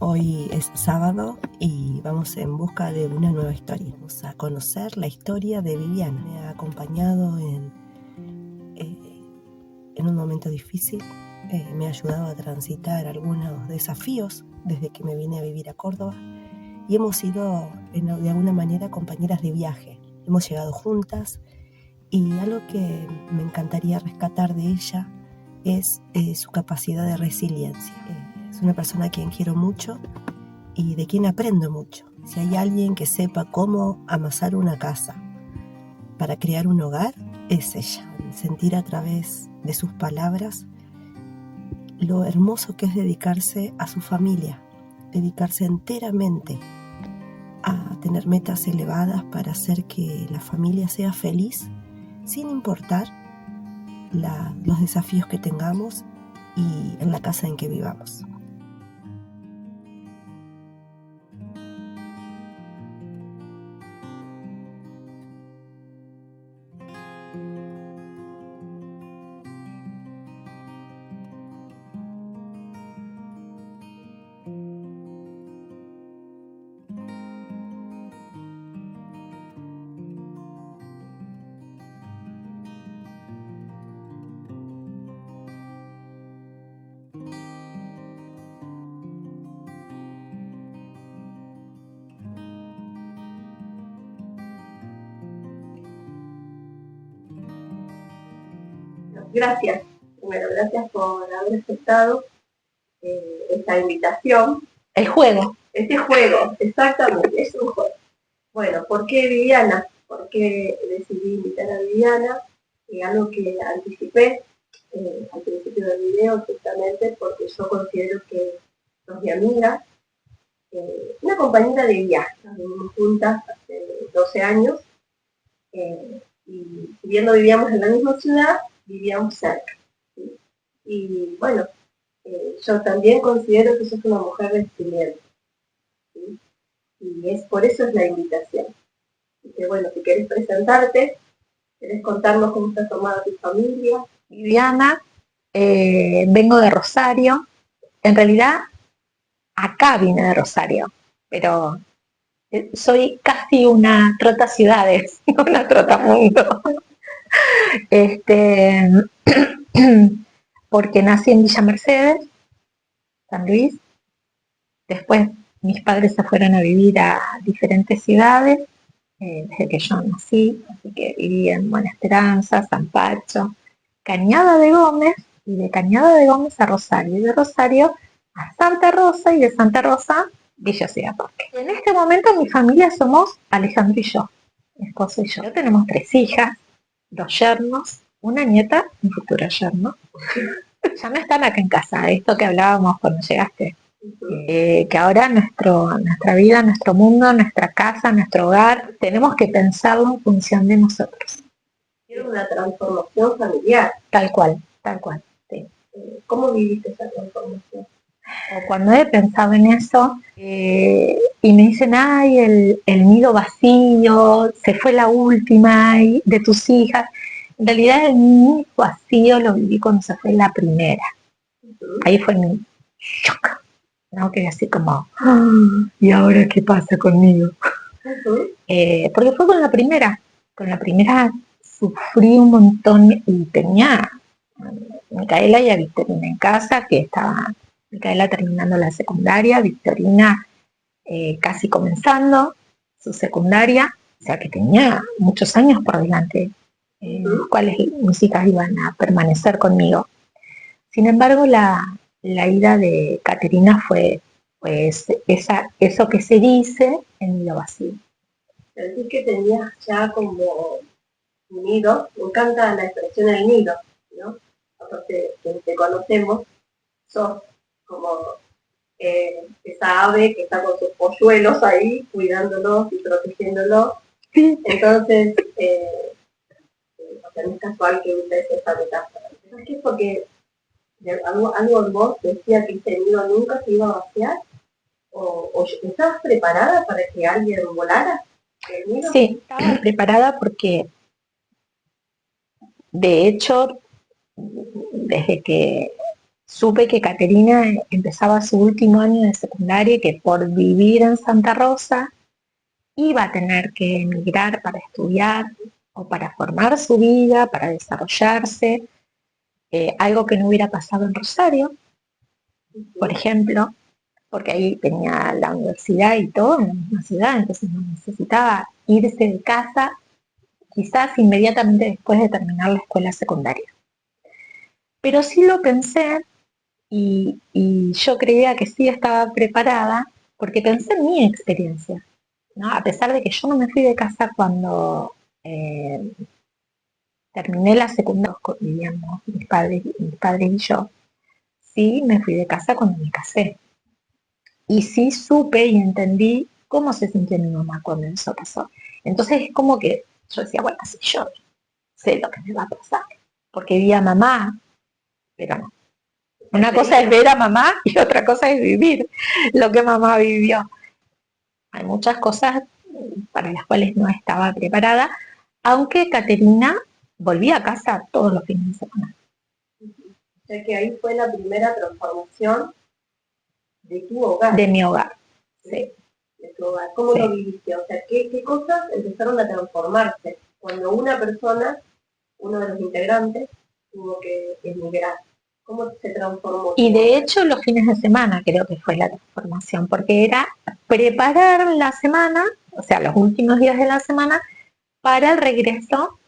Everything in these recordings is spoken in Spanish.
Hoy es sábado y vamos en busca de una nueva historia. Vamos a conocer la historia de Viviana. Me ha acompañado en un momento difícil. Me ha ayudado a transitar algunos desafíos desde que me vine a vivir a Córdoba. Y hemos sido, de alguna manera, compañeras de viaje. Hemos llegado juntas y algo que me encantaría rescatar de ella es su capacidad de resiliencia. Es una persona a quien quiero mucho y de quien aprendo mucho. Si hay alguien que sepa cómo amasar una casa para crear un hogar, es ella. Sentir a través de sus palabras lo hermoso que es dedicarse a su familia, dedicarse enteramente a tener metas elevadas para hacer que la familia sea feliz, sin importar los desafíos que tengamos y en la casa en que vivamos. Gracias. Bueno, gracias por haber aceptado esta invitación. El juego. Este juego, exactamente, es un juego. Bueno, ¿por qué Viviana? ¿Por qué decidí invitar a Viviana? Algo que anticipé al principio del video, justamente porque yo considero que sos mi amiga, una compañera de viaje. Nos vivimos juntas hace 12 años y si bien no vivíamos en la misma ciudad, vivíamos cerca. ¿Sí? Y bueno, yo también considero que sos una mujer resiliente. ¿Sí? Y por eso es la invitación. Así que bueno, si querés presentarte, querés contarnos cómo está formada tu familia. Viviana, vengo de Rosario. En realidad, acá vine de Rosario, pero soy casi una trota ciudades, no una trota mundo. Porque nací en Villa Mercedes, San Luis. Después mis padres se fueron a vivir a diferentes ciudades desde que yo nací, así que viví en Buena Esperanza, San Pacho, Cañada de Gómez, y de Cañada de Gómez a Rosario, y de Rosario a Santa Rosa, y de Santa Rosa Villa Ciudad Parque. En este momento mi familia somos Alejandro y yo, mi esposo y yo. Tenemos 3 hijas, 2 yernos, una nieta, un futuro yerno. Ya no están acá en casa, esto que hablábamos cuando llegaste. Que ahora nuestra vida, nuestro mundo, nuestra casa, nuestro hogar, tenemos que pensarlo en función de nosotros. Quiero una transformación familiar. Tal cual, sí. ¿Cómo viviste esa transformación? O cuando he pensado en eso y me dicen, ay, el nido vacío, se fue la última de tus hijas. En realidad el nido vacío lo viví cuando se fue la primera. Ahí fue mi shock. ¿No? Que así como, ¿y ahora qué pasa conmigo? Porque fue con la primera sufrí un montón y tenía Micaela y a Victorina en casa, que estaba Micaela terminando la secundaria, Victorina casi comenzando su secundaria, o sea que tenía muchos años por delante, los cuales mis hijas iban a permanecer conmigo. Sin embargo, la ida de Caterina fue pues eso que se dice en lo vacío. Sentís que tenías ya como un nido, me encanta la expresión del nido, ¿no? Aparte que te conocemos, sos como esa ave que está con sus polluelos ahí, cuidándolos y protegiéndolos. Sí. Entonces, no es casual que uses esa metáfora. ¿Sabes qué? Porque algo en vos decía que ese nido nunca se iba a vaciar, o ¿estabas preparada para que alguien volara el nido? Sí, estaba preparada porque de hecho desde que supe que Caterina empezaba su último año de secundaria y que por vivir en Santa Rosa iba a tener que emigrar para estudiar o para formar su vida, para desarrollarse, algo que no hubiera pasado en Rosario, por ejemplo, porque ahí tenía la universidad y todo en la misma ciudad, entonces no necesitaba irse de casa quizás inmediatamente después de terminar la escuela secundaria. Pero sí lo pensé y yo creía que sí estaba preparada porque pensé en mi experiencia, ¿no? A pesar de que yo no me fui de casa cuando terminé la secundaria, vivíamos mis padres y yo, sí me fui de casa cuando me casé. Y sí supe y entendí cómo se sintió mi mamá cuando eso pasó. Entonces es como que yo decía, bueno, si yo sé lo que me va a pasar, porque vi a mamá, pero no. Una cosa es ver a mamá y otra cosa es vivir lo que mamá vivió. Hay muchas cosas para las cuales no estaba preparada, aunque Caterina volvía a casa todos los fines de semana. O sea que ahí fue la primera transformación de tu hogar. De mi hogar, sí. De tu hogar. ¿Cómo Sí. lo viviste? O sea, ¿qué cosas empezaron a transformarse cuando una persona, uno de los integrantes, tuvo que emigrar? ¿Cómo se transformó? Y de hecho los fines de semana creo que fue la transformación, porque era preparar la semana, o sea, los últimos días de la semana, para el regreso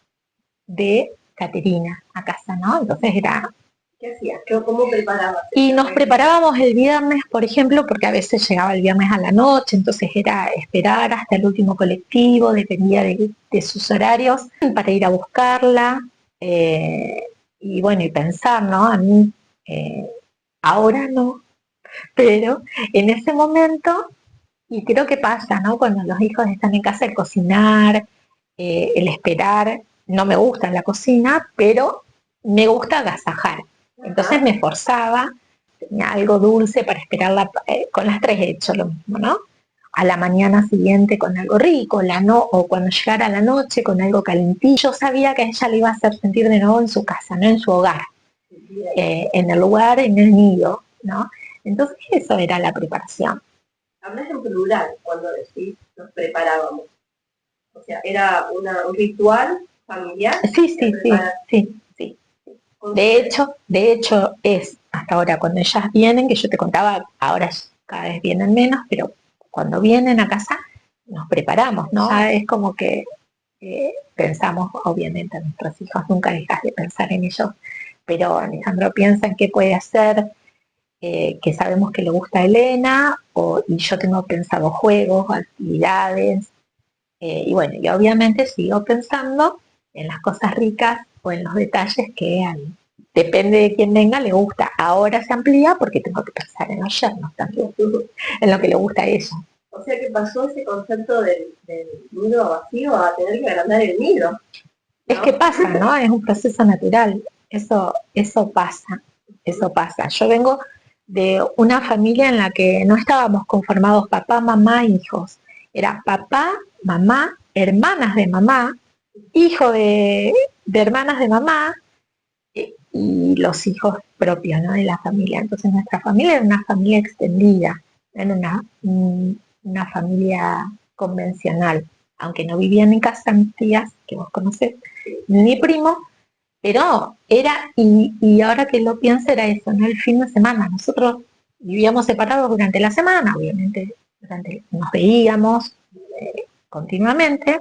de Caterina a casa, ¿no? Entonces era... ¿Qué hacías? ¿Cómo preparabas? Y nos preparábamos el viernes, por ejemplo, porque a veces llegaba el viernes a la noche, entonces era esperar hasta el último colectivo, dependía de sus horarios, para ir a buscarla. Y bueno, y pensar, ¿no? A mí, ahora no, pero en ese momento, y creo que pasa, ¿no? Cuando los hijos están en casa, el cocinar, el esperar, no me gusta la cocina, pero me gusta agasajar. Entonces me forzaba, tenía algo dulce para esperarla, con las 3 he hecho lo mismo, ¿no? A la mañana siguiente con algo rico, o cuando llegara la noche con algo calentillo. Yo sabía que a ella le iba a hacer sentir de nuevo en su casa, no en su hogar, en el lugar, en el nido, ¿no? Entonces eso era la preparación. Hablas en plural cuando decís nos preparábamos. O sea, era un ritual familiar. Sí. De hecho es hasta ahora cuando ellas vienen, que yo te contaba, ahora cada vez vienen menos, pero cuando vienen a casa nos preparamos, ¿no? Ya es como que pensamos, obviamente, a nuestros hijos, nunca dejas de pensar en ellos, pero Alejandro piensa en qué puede hacer, que sabemos que le gusta a Elena, y yo tengo pensado juegos, actividades, y bueno, y obviamente sigo pensando en las cosas ricas o en los detalles que depende de quién venga, le gusta. Ahora se amplía porque tengo que pensar en los yernos también, en lo que le gusta a ella. O sea que pasó ese concepto del nido vacío a tener que agrandar el nido, ¿no? Es que pasa, ¿no? Es un proceso natural. Eso pasa. Yo vengo de una familia en la que no estábamos conformados papá, mamá, hijos. Era papá, mamá, hermanas de mamá, hijo de hermanas de mamá, y los hijos propios, ¿no? De la familia. Entonces nuestra familia era una familia extendida, era una familia convencional, aunque no vivían en casa mis tías, que vos conocés, ni mi primo, pero era, y ahora que lo pienso, era eso, ¿no? El fin de semana. Nosotros vivíamos separados durante la semana, obviamente, nos veíamos continuamente,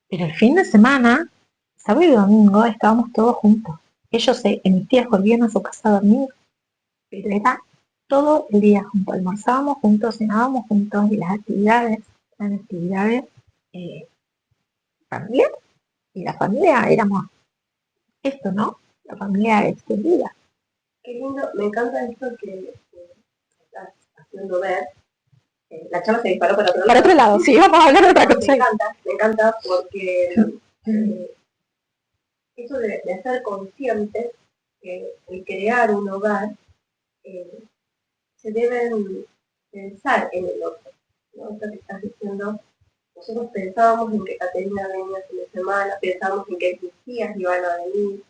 pero el fin de semana, sábado y domingo, estábamos todos juntos. Mis tías volvían a su casa a dormir, pero era todo el día juntos. Almorzábamos juntos, cenábamos juntos, y las actividades eran actividades familiares. Y la familia éramos esto, ¿no? La familia extendida. Qué lindo, me encanta esto que estás haciendo ver. La charla se disparó para otro lado. Para otro lado, sí, vamos a hablar de otra cosa. Me encanta porque eso de ser conscientes que el crear un hogar se deben pensar en el otro, ¿no? Esto que estás diciendo, nosotros pensábamos en que Caterina venía el fin de semana, pensábamos en que mis tías iban a venir,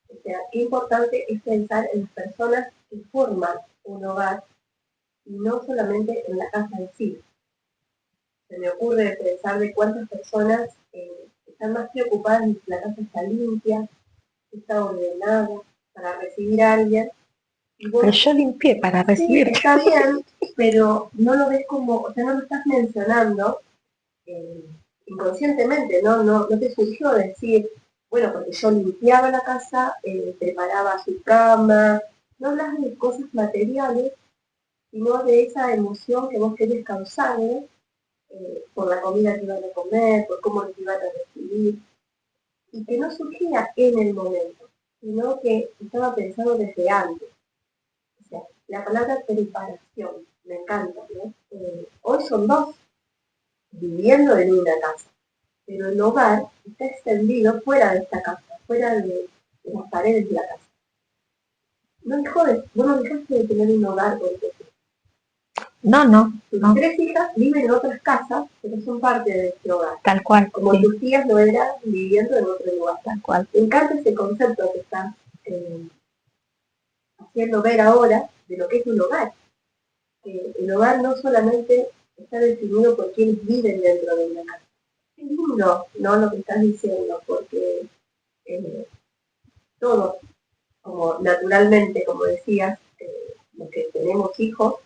O sea, qué importante es pensar en las personas que forman un hogar y no solamente en la casa en sí. Se me ocurre pensar de cuántas personas están más preocupadas en que la casa está limpia, está ordenada, para recibir a alguien. Y vos, pero yo limpié para sí, recibirte. está bien, pero no lo ves como, o sea, no lo estás mencionando inconscientemente, no te surgió decir, bueno, porque yo limpiaba la casa, preparaba su cama, no hablas de cosas materiales, sino de esa emoción que vos querés causarle por la comida que iban a comer, por cómo los iban a recibir, y que no surgía en el momento, sino que estaba pensado desde antes. O sea, la palabra preparación, me encanta, ¿no? Hoy son dos viviendo en una casa, pero el hogar está extendido fuera de esta casa, fuera de las paredes de la casa. Vos no dejaste de tener un hogar con tus hijas. No. Tus tres hijas viven en otras casas, pero son parte de este hogar. Tal cual. Como Sí. tus tías lo eran viviendo en otro lugar. Tal cual. Me encanta ese concepto que estás haciendo ver ahora de lo que es un hogar. El hogar no solamente está definido por quienes viven dentro de una casa. Es lindo, ¿no? Lo que estás diciendo, porque todos, como naturalmente, como decías, los que tenemos hijos,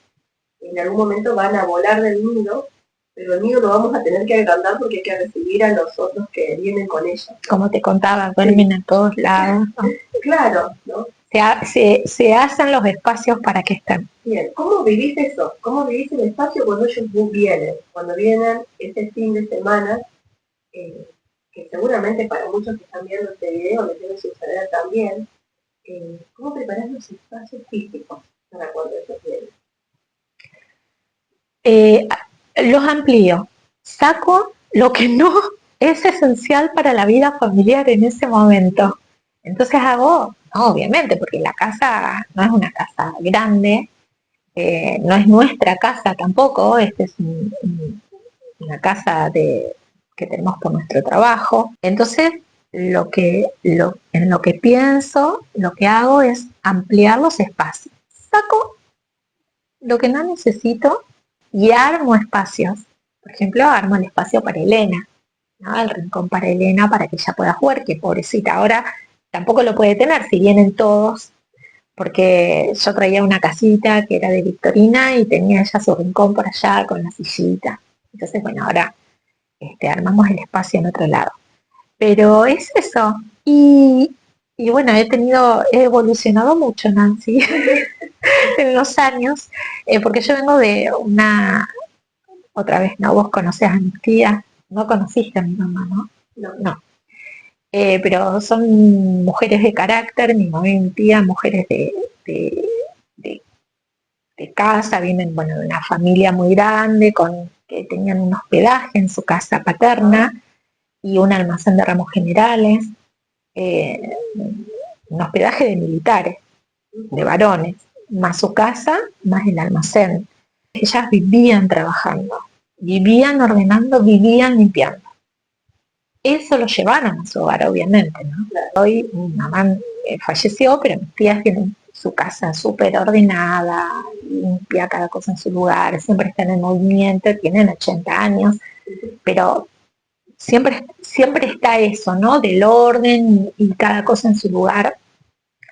en algún momento van a volar del nido, pero el nido lo vamos a tener que agrandar porque hay que recibir a los otros que vienen con ellos. Como te contaba, duermen en todos lados, ¿no? Claro, ¿no? Se hacen los espacios para que estén. Bien, ¿cómo vivís eso? ¿Cómo vivís el espacio cuando ellos vienen? Cuando vienen ese fin de semana, que seguramente para muchos que están viendo este video les debe suceder también, ¿cómo preparás los espacios físicos para cuando ellos vienen? Los amplío, saco lo que no es esencial para la vida familiar en ese momento. Entonces hago, no, obviamente, porque la casa no es una casa grande, no es nuestra casa tampoco, esta es una casa que tenemos por nuestro trabajo. Entonces, en lo que pienso, lo que hago es ampliar los espacios. Saco lo que no necesito y armo espacios. Por ejemplo, armo el espacio para Elena, ¿no? El rincón para Elena para que ella pueda jugar, que pobrecita ahora tampoco lo puede tener si vienen todos, porque yo traía una casita que era de Victorina y tenía ella su rincón por allá con la sillita. Entonces, bueno, ahora armamos el espacio en otro lado. Pero es eso. Y bueno, he evolucionado mucho, Nancy, en los años, porque yo vengo de otra vez, ¿no? Vos conocés a mis tías, no conociste a mi mamá, ¿no? No. Pero son mujeres de carácter, mi mamá y mi tía, mujeres de, de, de casa, vienen, bueno, de una familia muy grande, que tenían un hospedaje en su casa paterna y un almacén de ramos generales, un hospedaje de militares, de varones, más su casa, más el almacén. Ellas vivían trabajando, vivían ordenando, vivían limpiando. Eso lo llevaron a su hogar, obviamente, ¿no? Hoy mi mamá falleció, pero mis tías tienen su casa súper ordenada, limpia, cada cosa en su lugar, siempre están en movimiento, tienen 80 años, pero siempre está eso, ¿no? Del orden y cada cosa en su lugar.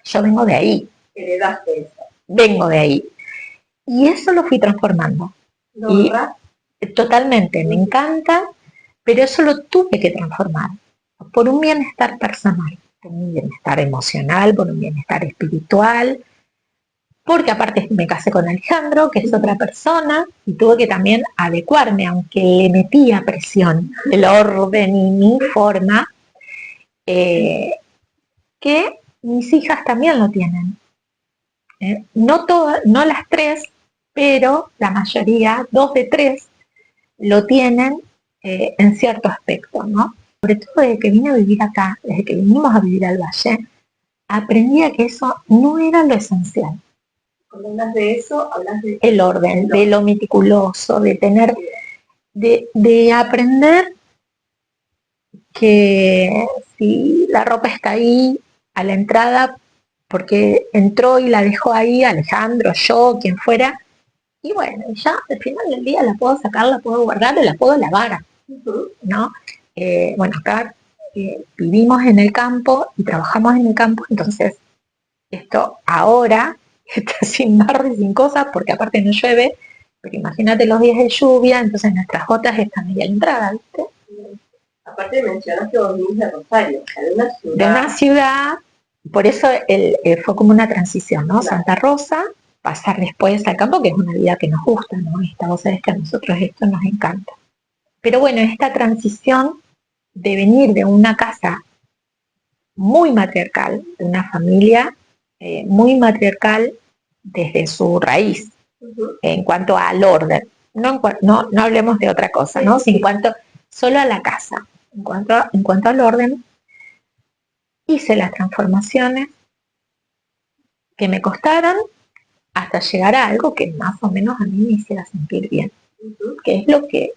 Yo vengo de ahí. Heredaste eso. Vengo de ahí. Y eso lo fui transformando. Y totalmente, me encanta, pero eso lo tuve que transformar por un bienestar personal, por un bienestar emocional, por un bienestar espiritual, porque aparte me casé con Alejandro, que es otra persona, y tuve que también adecuarme, aunque le metía presión, el orden y mi forma, que mis hijas también lo tienen. No las tres, pero la mayoría, 2 de 3, lo tienen en cierto aspecto, ¿no? Sobre todo desde que vine a vivir acá, desde que vinimos a vivir al Valle, aprendí a que eso no era lo esencial. Cuando hablas de eso, hablas de el orden, de lo meticuloso, de tener, de aprender que si la ropa está ahí a la entrada porque entró y la dejó ahí Alejandro, yo, quien fuera, y bueno, ya al final del día la puedo sacar, la puedo guardar o la puedo lavar, ¿no? Bueno, acá vivimos en el campo y trabajamos en el campo, entonces esto ahora está sin barro y sin cosas, porque aparte no llueve, pero imagínate los días de lluvia, entonces nuestras gotas están ahí a la entrada, ¿viste? Aparte mencionaste que vos venís de Rosario, o sea, de una ciudad. De una ciudad, por eso fue como una transición, ¿no? Claro. Santa Rosa, pasar después al campo, que es una vida que nos gusta, ¿no? Vos sabés que a nosotros esto nos encanta. Pero bueno, esta transición de venir de una casa muy matriarcal, de una familia muy matriarcal desde su raíz, en cuanto al orden. No hablemos de otra cosa, ¿no? En cuanto solo a la casa. En cuanto al orden, hice las transformaciones que me costaron hasta llegar a algo que más o menos a mí me hiciera sentir bien, que es lo que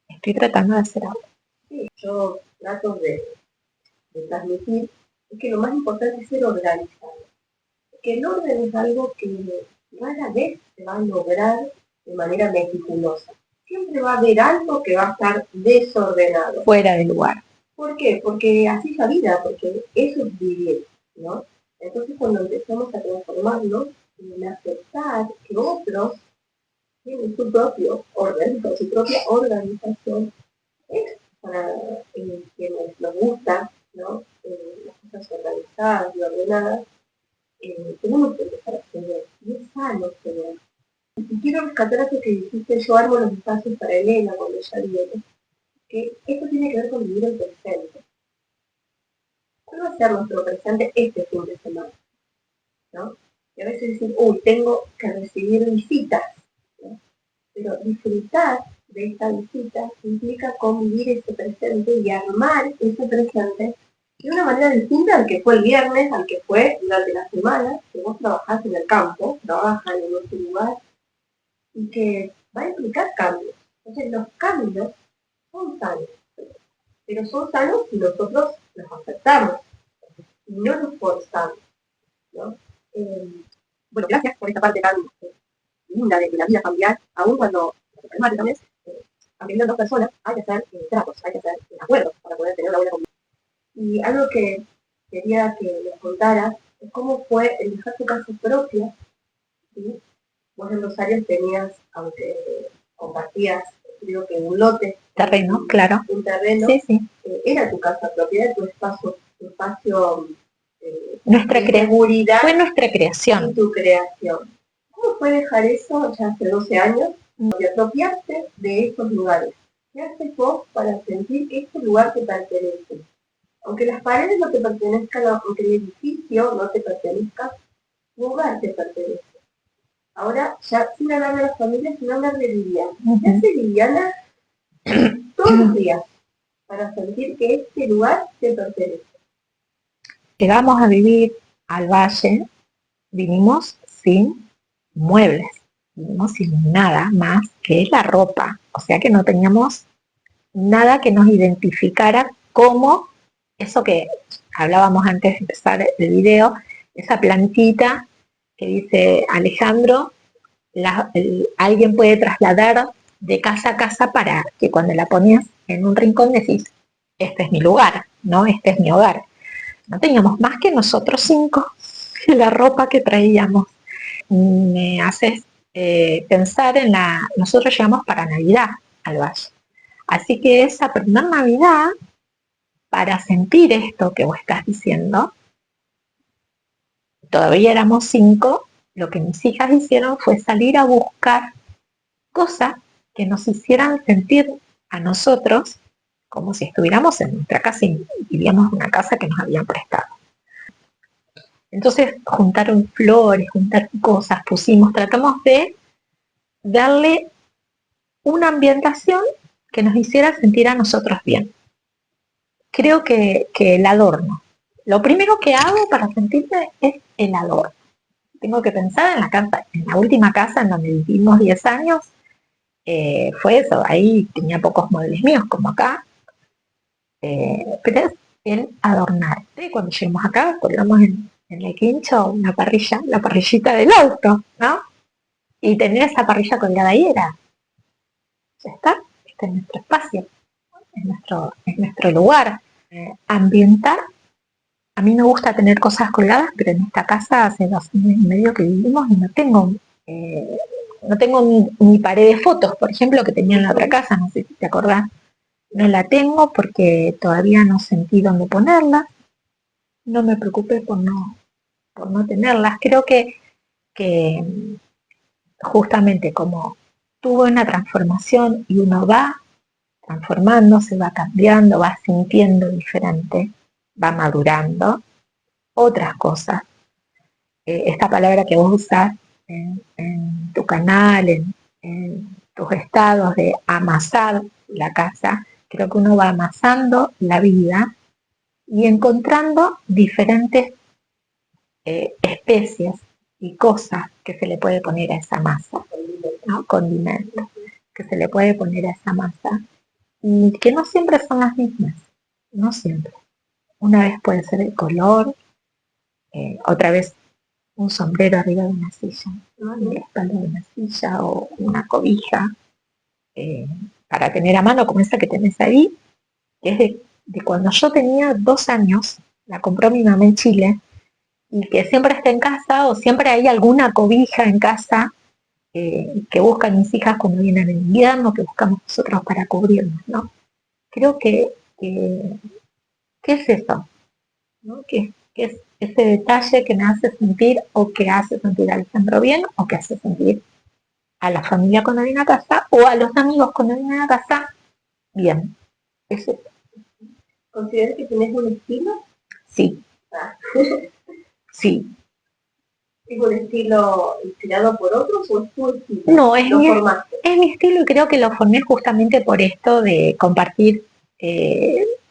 estoy tratando de hacer ahora. Sí, yo trato de transmitir es que lo más importante es ser organizado. Que el orden es algo que rara vez se va a lograr de manera meticulosa. Siempre va a haber algo que va a estar desordenado. Fuera de lugar. ¿Por qué? Porque así es la vida, porque eso es vivir, ¿no? Entonces cuando empezamos a transformarnos en aceptar que otros tienen su propio orden, con su propia organización, es para quienes nos gusta, ¿no? Las cosas organizadas y ordenadas, tenemos que empezar a ceder, y es sano ceder. Y quiero rescatar eso que dijiste, yo armo los espacios para Elena cuando ella viene, que esto tiene que ver con vivir el presente. ¿Cuál va a ser nuestro presente este fin de semana? ¿No? Y a veces dicen, uy, tengo que recibir visitas, ¿no? Pero disfrutar de esta visita implica convivir ese presente y armar ese presente de una manera distinta al que fue el viernes, al que fue durante la semana, que vos trabajás en el campo, trabajan en otro lugar, y que va a implicar cambios. Entonces los cambios son sanos, pero son sanos si nosotros los aceptamos y no los forzamos, ¿no? Bueno, gracias por esta parte tan linda de la vida familiar, aún cuando el también aunque vivan dos personas, hay que hacer tratos, hay que hacer acuerdos para poder tener una buena convivencia. Y algo que quería que les contara es cómo fue el dejar tu casa propia, ¿sí? Vos en Rosario tenías, aunque compartías, creo que un lote, terreno, claro. Un terreno, sí, sí. Era tu casa propia, era tu espacio nuestra de seguridad. Fue nuestra creación. Y tu creación. ¿Cómo fue dejar eso ya hace 12 años? Y apropiarte de estos lugares. ¿Qué haces vos para sentir que este lugar te pertenece? Aunque las paredes no te pertenezcan, aunque el edificio no te pertenezca, tu hogar te pertenece. Ahora, ya sin hablar de las familias, sino hablar de Viviana. ¿Qué hace Viviana todos los días para sentir que este lugar te pertenece? Llegamos a vivir al valle, vinimos sin muebles, vinimos sin nada más que la ropa, o sea que no teníamos nada que nos identificara como eso que hablábamos antes de empezar el video, esa plantita que dice Alejandro, alguien puede trasladar de casa a casa para que cuando la ponías en un rincón decís, este es mi lugar, ¿no? Este es mi hogar. No teníamos más que nosotros 5 y la ropa que traíamos. Me haces pensar en nosotros llegamos para Navidad al valle. Así que esa primera Navidad, para sentir esto que vos estás diciendo, todavía éramos 5, lo que mis hijas hicieron fue salir a buscar cosas que nos hicieran sentir a nosotros como si estuviéramos en nuestra casa y vivíamos en una casa que nos habían prestado. Entonces juntaron flores, juntaron cosas, tratamos de darle una ambientación que nos hiciera sentir a nosotros bien. Creo que el adorno. Lo primero que hago para sentirme es el adorno. Tengo que pensar en la casa, en la última casa en donde vivimos 10 años, fue eso, ahí tenía pocos muebles míos como acá, pero el adornarte. Cuando lleguemos acá, colgamos en el quincho una parrilla, la parrillita del auto, ¿no? Y tener esa parrilla colgada ahí era, ya está, este es nuestro espacio, es nuestro lugar. Ambientar, a mí me gusta tener cosas colgadas, pero en esta casa hace 2 años y medio que vivimos y no tengo mi pared de fotos, por ejemplo, que tenía en la otra casa, no sé si te acordás. No la tengo porque todavía no sentí dónde ponerla. No me preocupé por no tenerlas. Creo que justamente como tuvo una transformación y uno va transformándose, va cambiando, va sintiendo diferente, va madurando otras cosas. Esta palabra que vos usás en tu canal, en tus estados de amasar la casa, creo que uno va amasando la vida y encontrando diferentes especies y cosas que se le puede poner a esa masa, ¿no? Condimentos que se le puede poner a esa masa y que no siempre son las mismas, no siempre. Una vez puede ser el color, otra vez un sombrero arriba de una silla, ¿no? En la espalda de una silla o una cobija para tener a mano como esa que tenés ahí, que es de cuando yo tenía 2 años, la compró mi mamá en Chile, y que siempre está en casa o siempre hay alguna cobija en casa que buscan mis hijas cuando vienen en invierno, que buscamos nosotros para cubrirnos, ¿no? Creo que es eso, ¿no? Que es ese detalle que me hace sentir o que hace sentir a Alejandro bien o que hace sentir a la familia cuando viene a casa o a los amigos cuando vienen a casa bien. Es eso. ¿Consideras que tenés un estilo? Sí. Sí. ¿Es un estilo inspirado por otros o es tu estilo? No, es mi estilo y creo que lo formé justamente por esto de compartir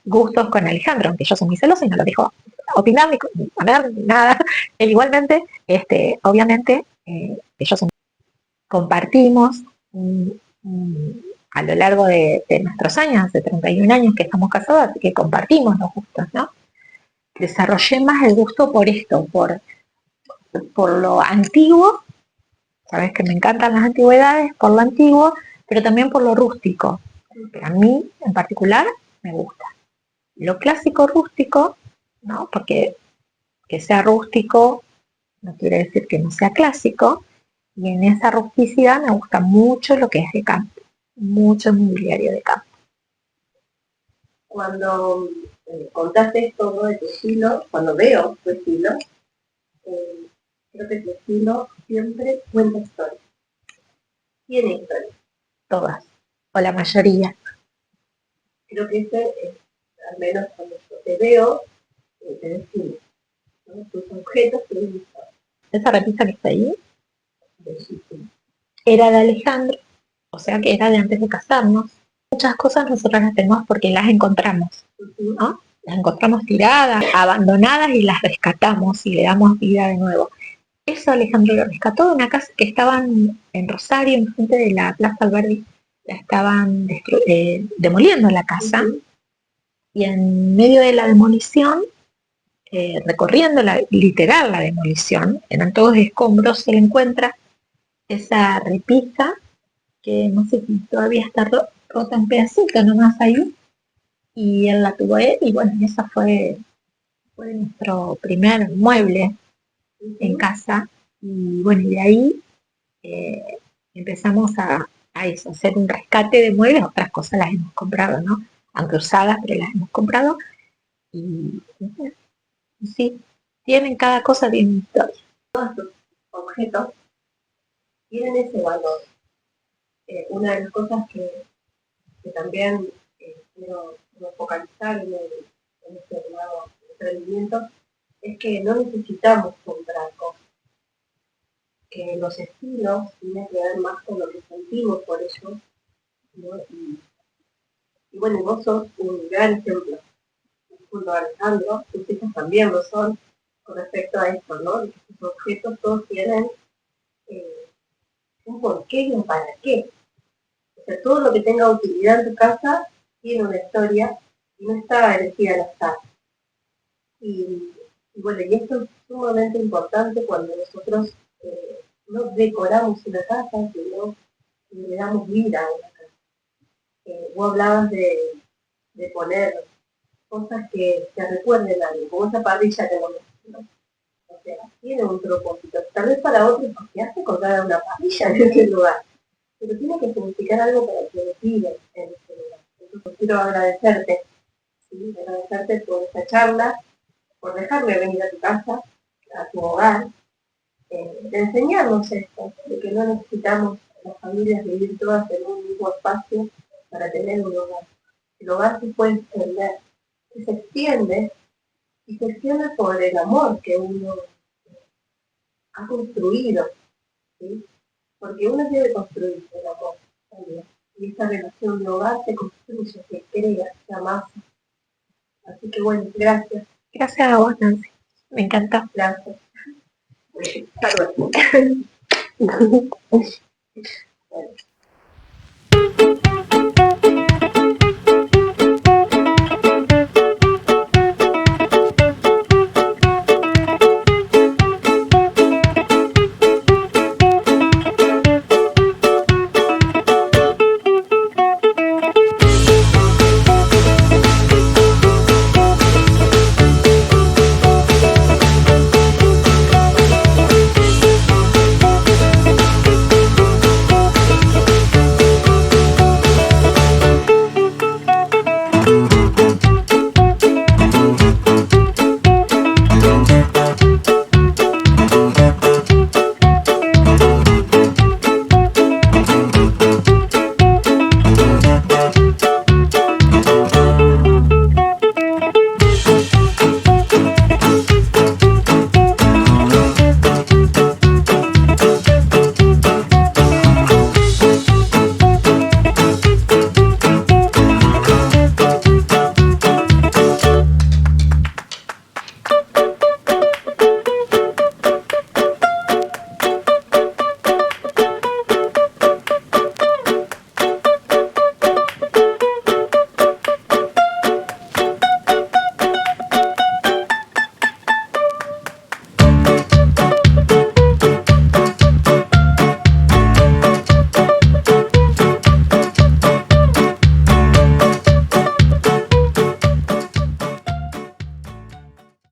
gustos con Alejandro, aunque yo soy muy celosa y no lo dejo opinar ni poner ni nada. Él igualmente, obviamente, ellos compartimos a lo largo de nuestros años, hace 31 años que estamos casados, así que compartimos los gustos, ¿no? Desarrollé más el gusto por esto, por lo antiguo. Sabes que me encantan las antigüedades, por lo antiguo, pero también por lo rústico. Que a mí, en particular, me gusta. Lo clásico rústico, ¿no? Porque que sea rústico no quiere decir que no sea clásico, y en esa rusticidad me gusta mucho lo que es de campo, mucho mobiliario de campo. Cuando contaste esto, ¿no?, de tu estilo, cuando veo tu estilo, creo que tu estilo siempre cuenta historias. Tiene historias. Todas, o la mayoría. Creo que ese es, al menos cuando yo te veo, te define, ¿no? Tus objetos tienen historias. Esa repisa que está ahí era de Alejandro, o sea que era de antes de casarnos. Muchas cosas nosotros las tenemos porque las encontramos, ¿no? Las encontramos tiradas, abandonadas y las rescatamos y le damos vida de nuevo. Eso Alejandro lo rescató de una casa que estaban en Rosario, en frente de la Plaza Alberdi, la estaban demoliendo la casa, y en medio de la demolición, recorriendo literal la demolición, eran todos escombros, se le encuentra esa repisa que no sé si todavía está rota en pedacitos nomás ahí, y él la tuvo él, y bueno, esa fue nuestro primer mueble en casa, y bueno, y de ahí empezamos a eso, hacer un rescate de muebles. Otras cosas las hemos comprado, ¿no? Aunque usadas, pero las hemos comprado, y sí, tienen cada cosa bien historia. Todos tus objetos tienen ese valor. Una de las cosas que también quiero focalizar en este nuevo emprendimiento es que no necesitamos comprar cosas, que los estilos tienen que ver más con lo que sentimos por ellos, ¿no? Y bueno, vos sos un gran ejemplo, junto a Alejandro, tus hijas también lo son, con respecto a esto, ¿no? De que sus objetos todos tienen un porqué y un para qué. O sea, todo lo que tenga utilidad en tu casa tiene una historia y no está elegida al azar. Y bueno, y esto es sumamente importante cuando nosotros no decoramos una casa, sino le damos vida a una casa. Vos hablabas de poner cosas que recuerden algo, como esa parrilla que lo mencionó. O sea, tiene un propósito. Tal vez para otros, porque hace colgar una parrilla en ese lugar, pero tiene que significar algo para quienes viven en ese lugar. Entonces quiero agradecerte, ¿sí? Agradecerte por esta charla, por dejarme venir a tu casa, a tu hogar, de enseñarnos esto, de que no necesitamos las familias vivir todas en un mismo espacio para tener un hogar. El hogar se puede extender, que se extiende y se extiende por el amor que uno ha construido, ¿sí? Porque uno debe construir el amor también. Y esta relación de hogar se construye, se crea, se amasa. Así que bueno, gracias. Gracias a vos, Nancy. Me encantó. Gracias. Hasta luego.